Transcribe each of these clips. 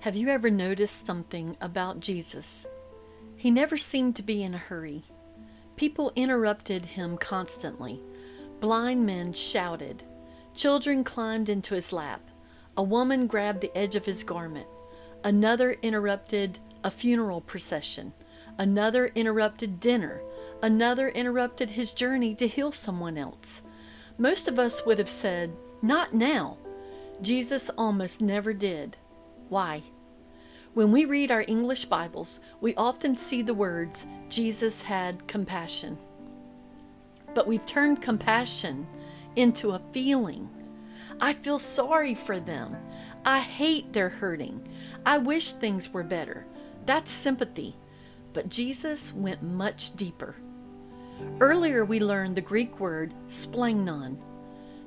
Have you ever noticed something about Jesus? He never seemed to be in a hurry. People interrupted him constantly. Blind men shouted. Children climbed into his lap. A woman grabbed the edge of his garment. Another interrupted a funeral procession. Another interrupted dinner. Another interrupted his journey to heal someone else. Most of us would have said, "Not now." Jesus almost never did. Why? When we read our English Bibles, we often see the words, Jesus had compassion. But we've turned compassion into a feeling. I feel sorry for them. I hate their hurting. I wish things were better. That's sympathy. But Jesus went much deeper. Earlier we learned the Greek word splangnon,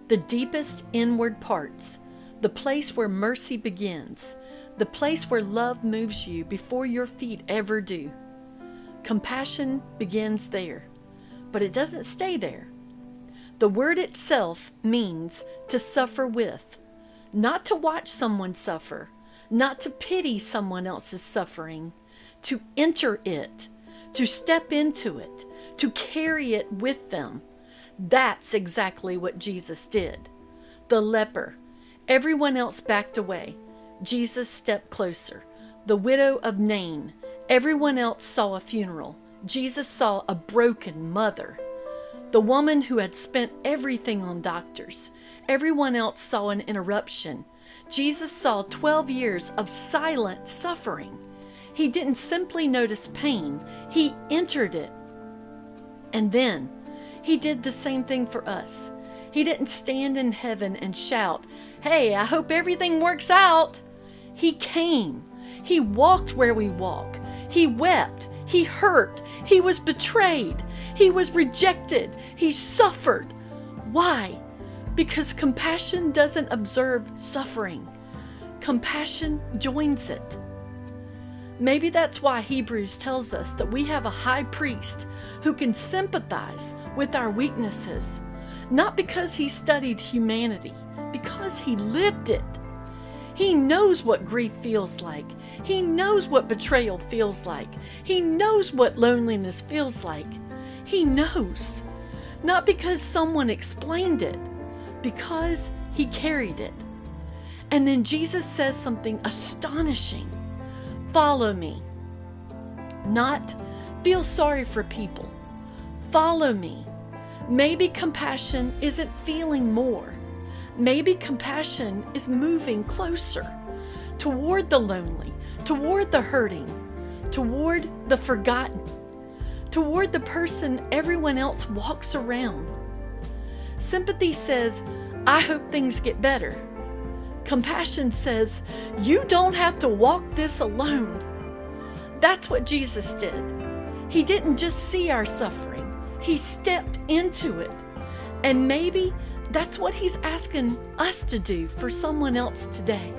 the deepest inward parts, the place where mercy begins, the place where love moves you before your feet ever do. Compassion begins there, but it doesn't stay there. The word itself means to suffer with, not to watch someone suffer, not to pity someone else's suffering, to enter it, to step into it, to carry it with them. That's exactly what Jesus did. The leper, everyone else backed away. Jesus stepped closer. The widow of Nain, everyone else saw a funeral. Jesus saw a broken mother. The woman who had spent everything on doctors, everyone else saw an interruption. Jesus saw 12 years of silent suffering. He didn't simply notice pain, he entered it. And then he did the same thing for us. He didn't stand in heaven and shout, "Hey, I hope everything works out." He came. He walked where we walk. He wept. He hurt. He was betrayed. He was rejected. He suffered. Why? Because compassion doesn't observe suffering. Compassion joins it. Maybe that's why Hebrews tells us that we have a high priest who can sympathize with our weaknesses, not because he studied humanity, because he lived it. He knows what grief feels like. He knows what betrayal feels like. He knows what loneliness feels like. He knows. Not because someone explained it, because he carried it. And then Jesus says something astonishing. Follow me. Not feel sorry for people. Follow me. Maybe compassion isn't feeling more. Maybe compassion is moving closer toward the lonely, toward the hurting, toward the forgotten, toward the person everyone else walks around. Sympathy says, "I hope things get better." Compassion says, "You don't have to walk this alone." That's what Jesus did. He didn't just see our suffering, he stepped into it. And maybe that's what he's asking us to do for someone else today.